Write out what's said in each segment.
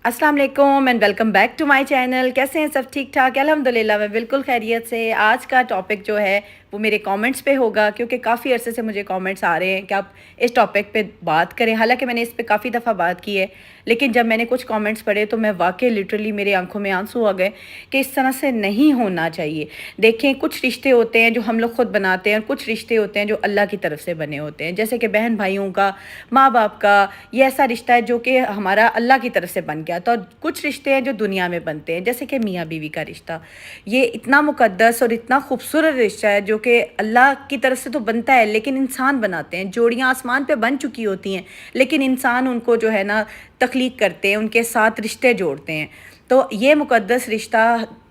अस्सलाम वालेकुम and welcome back to my channel. कैसे हैं सब? ठीक ठाक, अल्हम्दुलिल्लाह मैं बिल्कुल खैरियत से। आज का टॉपिक जो है वो मेरे कमेंट्स पे होगा, क्योंकि काफ़ी अरसे से मुझे कमेंट्स आ रहे हैं कि आप इस टॉपिक पे बात करें। हालांकि मैंने इस पे काफ़ी दफ़ा बात की है, लेकिन जब मैंने कुछ कमेंट्स पढ़े तो मैं वाकई लिटरली मेरी आंखों में आंसू आ गए कि इस तरह से नहीं होना चाहिए। देखें, कुछ रिश्ते होते हैं जो हम लोग खुद बनाते हैं और कुछ रिश्ते होते हैं जो अल्लाह की तरफ से बने होते हैं, जैसे कि बहन भाइयों का, माँ बाप का। ये ऐसा रिश्ता है जो कि हमारा अल्लाह की तरफ से बन गया। तो कुछ रिश्ते हैं जो दुनिया में बनते हैं, जैसे कि मियाँ बीवी का रिश्ता। ये इतना मुकद्दस और इतना खूबसूरत रिश्ता है जो कि अल्लाह की तरफ से तो बनता है, लेकिन इंसान बनाते हैं। जोड़ियाँ आसमान पे बन चुकी होती हैं, लेकिन इंसान उनको जो है ना तख्लीक करते हैं, उनके साथ रिश्ते जोड़ते हैं। तो ये मुकद्दस रिश्ता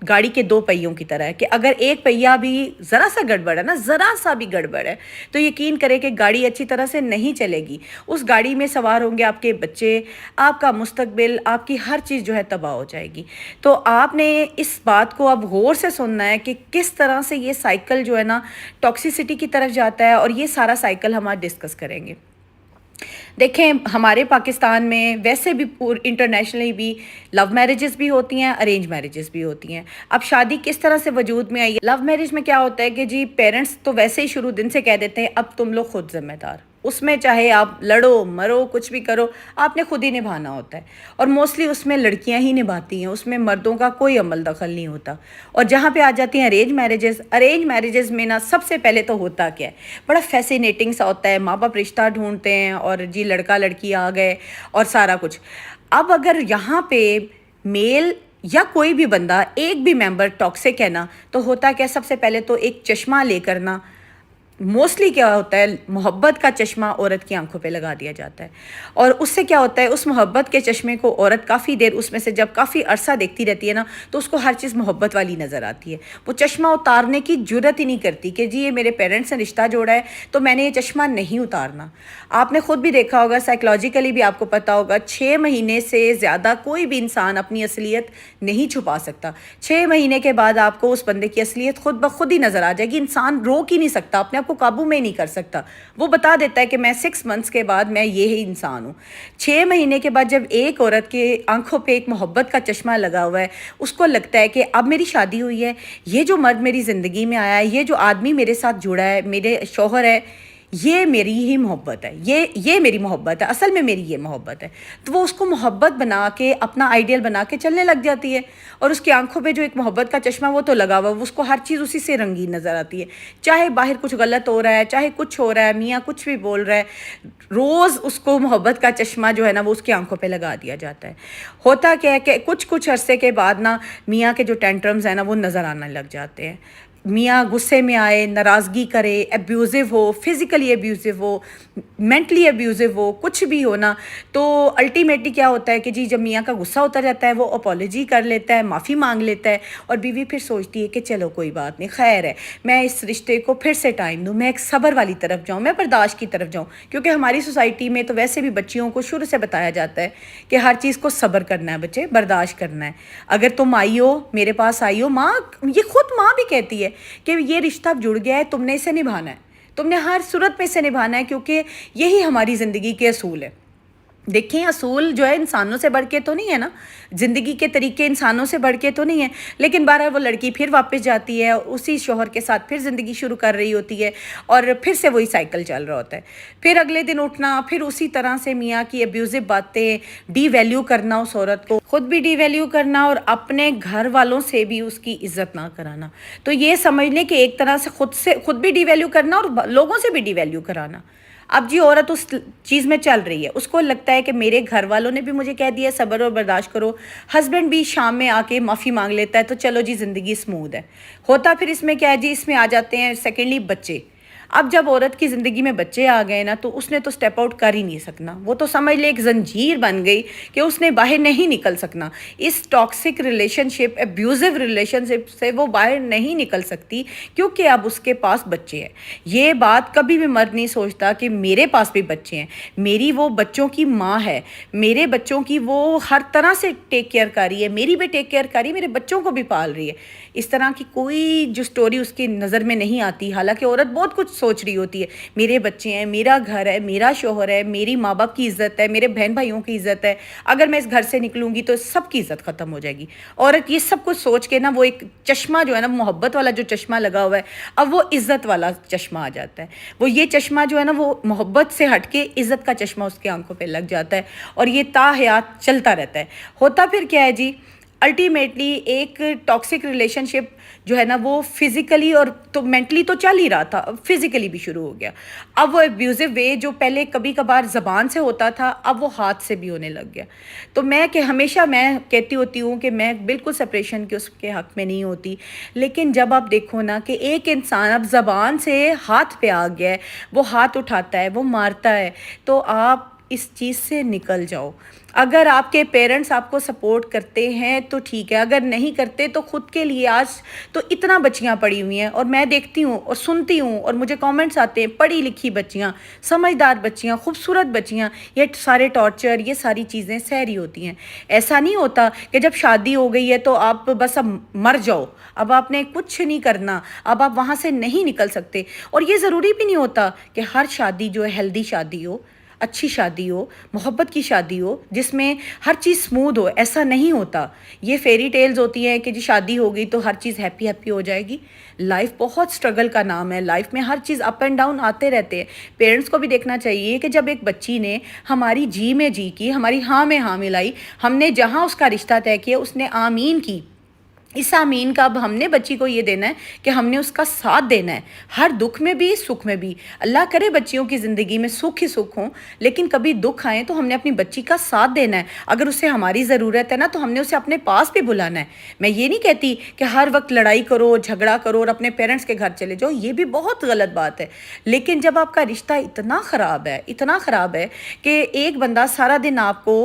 गाड़ी के दो पहियों की तरह है कि अगर एक पहिया भी ज़रा सा गड़बड़ है ना, ज़रा सा भी गड़बड़ है, तो यकीन करें कि गाड़ी अच्छी तरह से नहीं चलेगी। उस गाड़ी में सवार होंगे आपके बच्चे, आपका मुस्तकबिल, आपकी हर चीज़ जो है तबाह हो जाएगी। तो आपने इस बात को अब गौर से सुनना है कि किस तरह से ये साइकिल जो है ना टॉक्सिसिटी की तरफ जाता है, और ये सारा साइकिल हम आज डिस्कस करेंगे। देखें, हमारे पाकिस्तान में वैसे भी इंटरनेशनली भी लव मैरिजेस भी होती हैं, अरेंज मैरिजेस भी होती हैं। अब शादी किस तरह से वजूद में आई है? लव मैरिज में क्या होता है कि जी पेरेंट्स तो वैसे ही शुरू दिन से कह देते हैं अब तुम लोग खुद जिम्मेदार। उसमें चाहे आप लड़ो मरो कुछ भी करो, आपने खुद ही निभाना होता है। और मोस्टली उसमें लड़कियां ही निभाती हैं, उसमें मर्दों का कोई अमल दखल नहीं होता। और जहाँ पे आ जाती हैं अरेंज मैरिजेस में ना सबसे पहले तो होता क्या है, बड़ा फैसिनेटिंग सा होता है। माँ बाप रिश्ता ढूंढते हैं और जी लड़का लड़की आ गए और सारा कुछ। अब अगर यहाँ पे मेल या कोई भी बंदा, एक भी मेंबर टॉक्सिक है ना, तो होता क्या, सबसे पहले तो एक चश्मा लेकर ना, मोस्टली क्या होता है, मोहब्बत का चश्मा औरत की आंखों पे लगा दिया जाता है। और उससे क्या होता है, उस मोहब्बत के चश्मे को औरत काफ़ी देर उसमें से जब काफ़ी अरसा देखती रहती है ना, तो उसको हर चीज़ मोहब्बत वाली नज़र आती है। वो चश्मा उतारने की जुर्रत ही नहीं करती कि जी ये मेरे पेरेंट्स ने रिश्ता जोड़ा है तो मैंने ये चश्मा नहीं उतारना। आपने खुद भी देखा होगा, साइकोलॉजिकली भी आपको पता होगा, 6 महीने से ज़्यादा कोई भी इंसान अपनी असलियत नहीं छुपा सकता। 6 महीने के बाद आपको उस बंदे की असलियत खुद ब खुद ही नज़र आ जाएगी। इंसान रोक ही नहीं सकता, अपने को काबू में नहीं कर सकता। वो बता देता है कि मैं 6 मंथ्स के बाद मैं ये ही इंसान हूँ। 6 महीने के बाद जब एक औरत के आंखों पे एक मोहब्बत का चश्मा लगा हुआ है, उसको लगता है कि अब मेरी शादी हुई है, ये जो मर्द मेरी ज़िंदगी में आया है, ये जो आदमी मेरे साथ जुड़ा है, मेरे शौहर है, ये मेरी ही मोहब्बत है, ये मेरी मोहब्बत है, असल में मेरी ये मोहब्बत है। तो वो उसको मोहब्बत बना के, अपना आइडियल बना के चलने लग जाती है। और उसकी आंखों पे जो एक मोहब्बत का चश्मा वो तो लगा हुआ, उसको हर चीज़ उसी से रंगीन नज़र आती है। चाहे बाहर कुछ गलत हो रहा है, चाहे कुछ हो रहा है, मियाँ कुछ भी बोल रहा है, रोज़ उसको मोहब्बत का चश्मा जो है ना वो उसकी आंखों पे लगा दिया जाता है। होता क्या है कि कुछ कुछ अरसे के बाद ना मियाँ के जो टेंट्रम्स हैं ना वो नज़र आने लग जाते हैं। मियाँ गुस्से में आए, नाराज़गी करे, एब्यूज़िव हो, फिज़िकली एब्यूज़िव हो, मेंटली एब्यूज़िव हो, कुछ भी हो ना, तो अल्टीमेटली क्या होता है कि जी जब मियाँ का गुस्सा उतर जाता है वो अपॉलॉजी कर लेता है, माफ़ी मांग लेता है, और बीवी फिर सोचती है कि चलो कोई बात नहीं, खैर है, मैं इस रिश्ते को फिर से टाइम दूँ, मैं एक सब्र वाली तरफ जाऊँ, मैं बर्दाश्त की तरफ जाऊँ। क्योंकि हमारी सोसाइटी में तो वैसे भी बच्चियों को शुरू से बताया जाता है कि हर चीज़ को सब्र करना है, बच्चे बर्दाश्त करना है। अगर तुम आई हो, मेरे पास आई हो, माँ, ये खुद माँ भी कहती है कि ये रिश्ता जुड़ गया है, तुमने इसे निभाना है, तुमने हर सूरत में इसे निभाना है, क्योंकि यही हमारी ज़िंदगी के असूल है। देखें, असूल जो है इंसानों से बढ़ के तो नहीं है ना, ज़िंदगी के तरीके इंसानों से बढ़ के तो नहीं है। लेकिन बारह वो लड़की फिर वापस जाती है, उसी शौहर के साथ फिर ज़िंदगी शुरू कर रही होती है, और फिर से वही साइकिल चल रहा होता है। फिर अगले दिन उठना, फिर उसी तरह से मियाँ की अब्यूज़िव बातें, डी वैल्यू करना उस औरत को, खुद भी डी वैल्यू करना और अपने घर वालों से भी उसकी इज्जत ना कराना। तो ये समझ लें कि एक तरह से खुद भी डी वैल्यू करना और लोगों से भी डी वैल्यू कराना। अब जी औरत उस चीज़ में चल रही है, उसको लगता है कि मेरे घर वालों ने भी मुझे कह दिया सब्र और बर्दाश्त करो, हस्बैंड भी शाम में आके माफ़ी मांग लेता है, तो चलो जी ज़िंदगी स्मूथ है। होता फिर इसमें क्या है जी, इसमें आ जाते हैं सेकेंडली बच्चे। अब जब औरत की ज़िंदगी में बच्चे आ गए ना, तो उसने तो स्टेप आउट कर ही नहीं सकना। वो तो समझ ले एक जंजीर बन गई कि उसने बाहर नहीं निकल सकना। इस टॉक्सिक रिलेशनशिप, एब्यूज़िव रिलेशनशिप से वो बाहर नहीं निकल सकती, क्योंकि अब उसके पास बच्चे हैं। ये बात कभी भी मर्द नहीं सोचता कि मेरे पास भी बच्चे हैं, मेरी वो बच्चों की माँ है, मेरे बच्चों की वो हर तरह से टेक केयर कर रही है, मेरी भी टेक केयर कर रही है, मेरे बच्चों को भी पाल रही है। इस तरह की कोई जो स्टोरी उसकी नज़र में नहीं आती। हालांकि औरत बहुत कुछ सोच रही होती है, मेरे बच्चे हैं, मेरा घर है, मेरा शोहर है, मेरी माँ बाप की इज़्ज़त है, मेरे बहन भाइयों की इज़्ज़त है, अगर मैं इस घर से निकलूँगी तो सबकी इज़्ज़त ख़त्म हो जाएगी। औरत ये सब कुछ सोच के ना वो एक चश्मा जो है ना, मोहब्बत वाला जो चश्मा लगा हुआ है, अब वो इज़्ज़त वाला चश्मा आ जाता है। वो ये चश्मा जो है ना, वो मोहब्बत से हट के इज़्ज़त का चश्मा उसकी आंखों पे लग जाता है, और ये ताहयात चलता रहता है। होता फिर क्या है जी, अल्टीमेटली एक टॉक्सिक रिलेशनशिप जो है ना, वो फिज़िकली और तो मेंटली तो चल ही रहा था, अब फिज़िकली भी शुरू हो गया। अब वो एब्यूज़िव वे जो पहले कभी कभार ज़बान से होता था, अब वो हाथ से भी होने लग गया। तो हमेशा मैं कहती होती हूँ कि मैं बिल्कुल सेपरेशन के उसके हक़ में नहीं होती, लेकिन जब आप देखो ना कि एक इंसान अब ज़बान से हाथ पे आ गया है, वो हाथ उठाता है, वो मारता है, तो आप इस चीज़ से निकल जाओ। अगर आपके पेरेंट्स आपको सपोर्ट करते हैं तो ठीक है, अगर नहीं करते तो खुद के लिए आज तो इतना बच्चियां पड़ी हुई हैं, और मैं देखती हूँ और सुनती हूँ और मुझे कमेंट्स आते हैं, पढ़ी लिखी बच्चियां, समझदार बच्चियां, खूबसूरत बच्चियां, ये सारे टॉर्चर, ये सारी चीज़ें सह रही होती हैं। ऐसा नहीं होता कि जब शादी हो गई है तो आप बस अब मर जाओ, अब आपने कुछ नहीं करना, अब आप वहाँ से नहीं निकल सकते। और ये ज़रूरी भी नहीं होता कि हर शादी जो है हेल्दी शादी हो, अच्छी शादी हो, मोहब्बत की शादी हो, जिसमें हर चीज़ स्मूथ हो। ऐसा नहीं होता। ये फेरी टेल्स होती हैं कि जी शादी हो गई तो हर चीज़ हैप्पी हैप्पी हो जाएगी। लाइफ बहुत स्ट्रगल का नाम है, लाइफ में हर चीज़ अप एंड डाउन आते रहते हैं। पेरेंट्स को भी देखना चाहिए कि जब एक बच्ची ने हमारी जी में जी की, हमारी हाँ में हाँ मिलाई, हमने जहाँ उसका रिश्ता तय किया उसने आमीन की, इस आमीन का अब हमने बच्ची को ये देना है कि हमने उसका साथ देना है, हर दुख में भी सुख में भी। अल्लाह करे बच्चियों की ज़िंदगी में सुख ही सुख हो, लेकिन कभी दुख आए तो हमने अपनी बच्ची का साथ देना है। अगर उसे हमारी ज़रूरत है ना, तो हमने उसे अपने पास भी बुलाना है। मैं ये नहीं कहती कि हर वक्त लड़ाई करो, झगड़ा करो और अपने पेरेंट्स के घर चले जाओ, ये भी बहुत गलत बात है। लेकिन जब आपका रिश्ता इतना ख़राब है, इतना ख़राब है कि एक बंदा सारा दिन आपको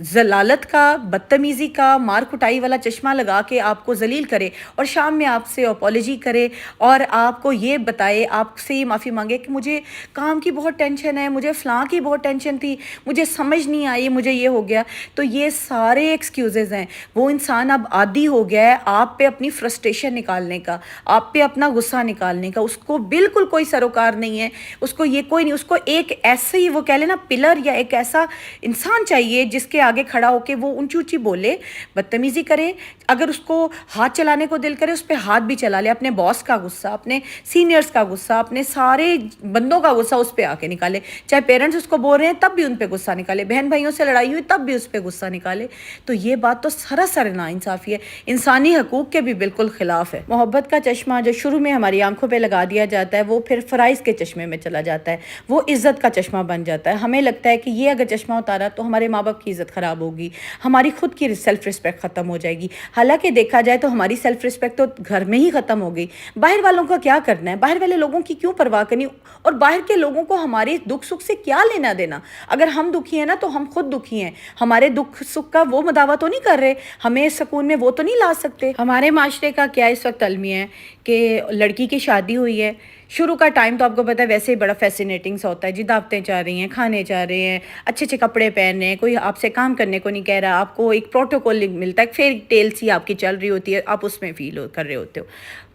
जलालत का, बदतमीज़ी का, मार कुटाई वाला चश्मा लगा के आपको जलील करे, और शाम में आपसे अपॉलॉजी करे और आपको ये बताए, आपसे ये माफ़ी मांगे कि मुझे काम की बहुत टेंशन है, मुझे फ़लाँ की बहुत टेंशन थी, मुझे समझ नहीं आई, मुझे ये हो गया, तो ये सारे एक्सक्यूज़ेज़ हैं। वो इंसान अब आदी हो गया है आप पे अपनी फ्रस्ट्रेशन निकालने का, आप पे अपना गुस्सा निकालने का। उसको बिल्कुल कोई सरोकार नहीं है, उसको ये कोई नहीं, उसको एक ऐसे ही वो कह लेना पिलर या एक ऐसा इंसान चाहिए जिसके आगे खड़ा होकर वो ऊंची ऊंची बोले, बदतमीज़ी करे। अगर उसको हाथ चलाने को दिल करे, उस पर हाथ भी चला ले, अपने बॉस का गुस्सा, अपने सीनियर्स का गुस्सा, अपने सारे बंदों का गुस्सा उस पर आके निकाले। चाहे पेरेंट्स उसको बोल रहे हैं तब भी उन पर गुस्सा निकाले, बहन भाइयों से लड़ाई हुई तब भी उस पर गुस्सा निकाले। तो ये बात तो सरासर नाइंसाफ़ी है, इंसानी हकूक़ के भी बिल्कुल ख़िलाफ़ है। मोहब्बत का चश्मा जो शुरू में हमारी आंखों पर लगा दिया जाता है, वो फिर फ़राइज़ के चश्मे में चला जाता है, वो इज़्ज़त का चश्मा बन जाता है। हमें लगता है कि ये अगर चश्मा उतारा तो हमारे माँ बाप की इज़्ज़त ख़राब होगी, हमारी खुद की सेल्फ़ रिस्पेक्ट ख़त्म हो जाएगी। हालांकि देखा जाए तो हमारी सेल्फ रिस्पेक्ट तो घर में ही ख़त्म हो गई। बाहर वालों का क्या करना है, बाहर वाले लोगों की क्यों परवाह करनी, और बाहर के लोगों को हमारे दुख सुख से क्या लेना देना। अगर हम दुखी हैं ना तो हम खुद दुखी हैं, हमारे दुख सुख का वो मदावा तो नहीं कर रहे, हमें सुकून में वो तो नहीं ला सकते। हमारे माशरे का क्या इस वक्त अलमी है कि लड़की की शादी हुई है, शुरू का टाइम तो आपको पता है वैसे ही बड़ा फैसिनेटिंग सा होता है जी, दावतें चाह रही हैं, खाने चाह रहे हैं, अच्छे अच्छे कपड़े पहन रहे हैं, कोई आपसे काम करने को नहीं कह रहा, आपको एक प्रोटोकॉल मिलता है, फेरी टेल सी आपकी चल रही होती है, आप उसमें फील कर रहे होते हो।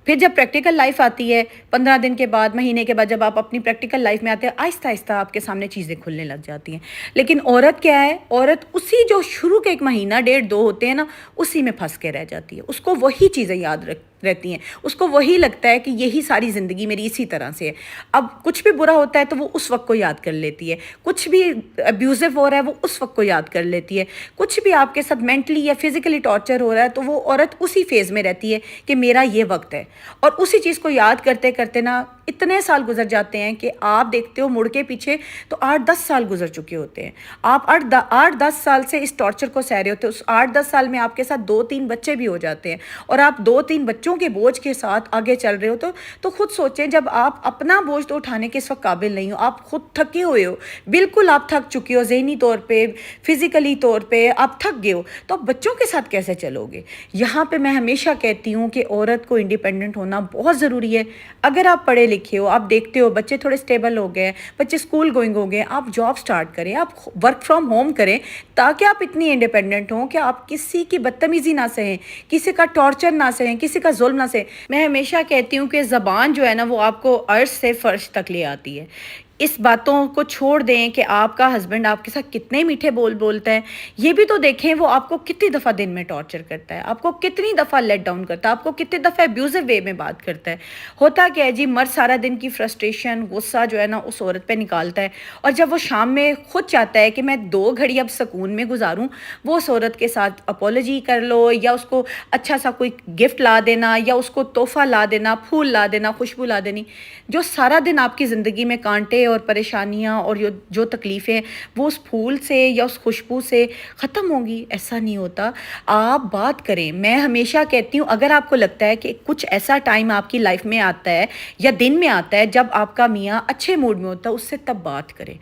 फिर जब प्रैक्टिकल लाइफ आती है, 15 दिन के बाद, महीने के बाद, जब आप अपनी प्रैक्टिकल लाइफ में आते हैं, आहिस्ता आहिस्ता आपके सामने चीज़ें खुलने लग जाती हैं। लेकिन औरत क्या है, औरत उसी जो शुरू के 1 महीना 1.5-2 होते हैं ना, उसी में फंस के रह जाती है। उसको वही चीज़ें याद रहती हैं, उसको वही लगता है कि यही सारी ज़िंदगी मेरी इसी तरह से है। अब कुछ भी बुरा होता है तो वो उस वक्त को याद कर लेती है, कुछ भी अब्यूज़िव हो रहा है वो उस वक्त को याद कर लेती है, कुछ भी आपके साथ मेंटली या फिज़िकली टॉर्चर हो रहा है तो वो औरत उसी फेज़ में रहती है कि मेरा ये वक्त है। और उसी चीज़ को याद करते करते ना इतने साल गुजर जाते हैं कि आप देखते हो मुड़ के पीछे तो 8-10 साल गुजर चुके होते हैं। आप 8-10 साल से इस टॉर्चर को सह रहे होते हो। उस 8-10 साल में आपके साथ 2-3 बच्चे भी हो जाते हैं और आप 2-3 बच्चों के बोझ के साथ आगे चल रहे हो। तो खुद सोचें, जब आप अपना बोझ तो उठाने के इस वक्त काबिल नहीं हो, आप खुद थके हुए हो, बिल्कुल आप थक चुके हो, ज़हनी तौर पर, फिज़िकली तौर पर आप थक गए हो, तो आप बच्चों के साथ कैसे चलोगे। यहाँ पर मैं हमेशा कहती हूँ कि औरत को इंडिपेंडेंट होना बहुत ज़रूरी है। अगर आप पढ़े لکھے ہو, آپ دیکھتے ہو بچے تھوڑے اسٹیبل ہو گئے ہیں, بچے اسکول گوئنگ ہو گئے, آپ جاب سٹارٹ کریں, آپ ورک فرام ہوم کریں, تاکہ آپ اتنی انڈیپینڈنٹ ہوں کہ آپ کسی کی بدتمیزی نہ سہیں, کسی کا ٹارچر نہ سہیں, کسی کا ظلم نہ سہیں. میں ہمیشہ کہتی ہوں کہ زبان جو ہے نا وہ آپ کو عرش سے فرش تک لے آتی ہے. اس باتوں کو چھوڑ دیں کہ آپ کا ہسبینڈ آپ کے ساتھ کتنے میٹھے بول بولتا ہے, یہ بھی تو دیکھیں وہ آپ کو کتنی دفعہ دن میں ٹارچر کرتا ہے, آپ کو کتنی دفعہ لیٹ ڈاؤن کرتا ہے, آپ کو کتنی دفعہ ابیوزو وے میں بات کرتا ہے. ہوتا کیا ہے جی, مرد سارا دن کی فرسٹریشن غصہ جو ہے نا اس عورت پہ نکالتا ہے, اور جب وہ شام میں خود چاہتا ہے کہ میں 2 گھڑی اب سکون میں گزاروں, وہ اس عورت کے ساتھ اپولوجی کر لو, یا اس کو اچھا سا کوئی گفٹ لا دینا, یا اس کو تحفہ لا دینا, پھول لا دینا, خوشبو لا دینی, جو سارا دن آپ کی زندگی میں کانٹے اور پریشانیاں اور جو تکلیفیں وہ اس پھول سے یا اس خوشبو سے ختم ہوں گی. ایسا نہیں ہوتا. آپ بات کریں. میں ہمیشہ کہتی ہوں اگر آپ کو لگتا ہے کہ کچھ ایسا ٹائم آپ کی لائف میں آتا ہے یا دن میں آتا ہے جب آپ کا میاں اچھے موڈ میں ہوتا ہے, اس سے تب بات کریں,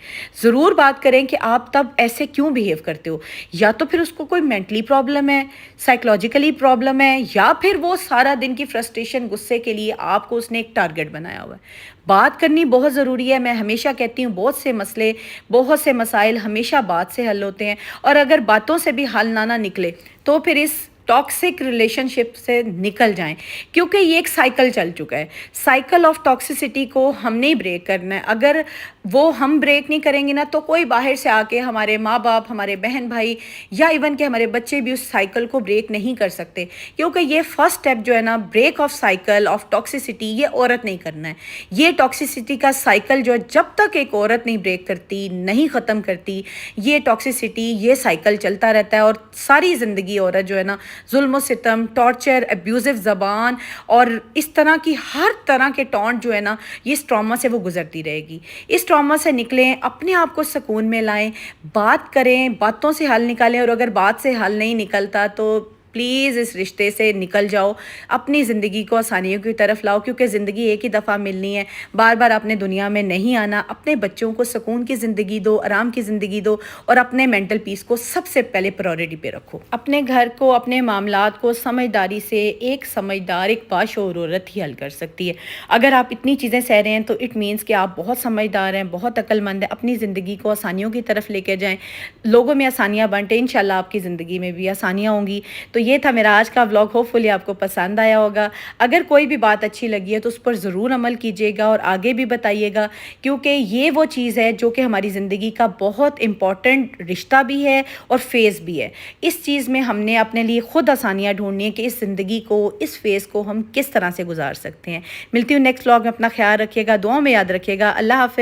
ضرور بات کریں کہ آپ تب ایسے کیوں بیہیو کرتے ہو. یا تو پھر اس کو کوئی مینٹلی پرابلم ہے, سائیکلوجیکلی پرابلم ہے, یا پھر وہ سارا دن کی فرسٹریشن غصے کے لیے آپ کو اس نے ایک ٹارگٹ بنایا ہوا ہے. بات کرنی بہت ضروری ہے. میں ہمیشہ کہتی ہوں بہت سے مسئلے, بہت سے مسائل ہمیشہ بات سے حل ہوتے ہیں, اور اگر باتوں سے بھی حل نہ نکلے تو پھر اس ٹاکسک ریلیشن شپ سے نکل جائیں, کیونکہ یہ ایک سائیکل چل چکا ہے. سائیکل آف ٹاکسیسٹی کو ہم نہیں بریک کرنا ہے. اگر وہ ہم بریک نہیں کریں گے نا تو کوئی باہر سے آ کے, ہمارے ماں باپ, ہمارے بہن بھائی, یا ایون کہ ہمارے بچے بھی اس سائیکل کو بریک نہیں کر سکتے, کیونکہ یہ فرسٹ اسٹیپ جو ہے نا break of cycle of toxicity, یہ عورت نہیں کرنا ہے. یہ ٹاکسیسٹی کا سائیکل جو ہے جب تک ایک عورت نہیں بریک کرتی, نہیں ختم کرتی, یہ ٹاکسیسٹی, یہ سائیکل چلتا رہتا ہے, اور ساری زندگی عورت جو ہے نا ظلم و ستم, ٹارچر, ابیوزو زبان اور اس طرح کی ہر طرح کے ٹونٹ جو ہے نا, یہ اس ٹراما سے وہ گزرتی رہے گی. اس ٹراما سے نکلیں, اپنے آپ کو سکون میں لائیں, بات کریں, باتوں سے حل نکالیں, اور اگر بات سے حل نہیں نکلتا تو پلیز اس رشتے سے نکل جاؤ, اپنی زندگی کو آسانیوں کی طرف لاؤ, کیونکہ زندگی ایک ہی دفعہ ملنی ہے, بار بار اپنے دنیا میں نہیں آنا. اپنے بچوں کو سکون کی زندگی دو, آرام کی زندگی دو, اور اپنے مینٹل پیس کو سب سے پہلے پرائورٹی پہ رکھو. اپنے گھر کو, اپنے معاملات کو سمجھداری سے ایک سمجھدار, ایک باشعور عورت ہی حل کر سکتی ہے. اگر آپ اتنی چیزیں سہ رہے ہیں تو اٹ مینس کہ آپ بہت سمجھدار ہیں, بہت عقل مند ہیں. اپنی زندگی کو آسانیوں کی طرف لے کے جائیں, لوگوں میں آسانیاں بانٹیں, انشاءاللہ آپ کی زندگی میں بھی آسانیاں ہوں گی. تو یہ تھا میرا آج کا ولاگ, ہوپ فلی آپ کو پسند آیا ہوگا. اگر کوئی بھی بات اچھی لگی ہے تو اس پر ضرور عمل کیجیے گا, اور آگے بھی بتائیے گا, کیونکہ یہ وہ چیز ہے جو کہ ہماری زندگی کا بہت امپورٹنٹ رشتہ بھی ہے اور فیز بھی ہے. اس چیز میں ہم نے اپنے لیے خود آسانیاں ڈھونڈنی ہے کہ اس زندگی کو, اس فیز کو ہم کس طرح سے گزار سکتے ہیں. ملتی ہوں نیکسٹ ولاگ میں. اپنا خیال رکھیے گا, دعاؤں میں یاد رکھیے گا. اللہ حافظ.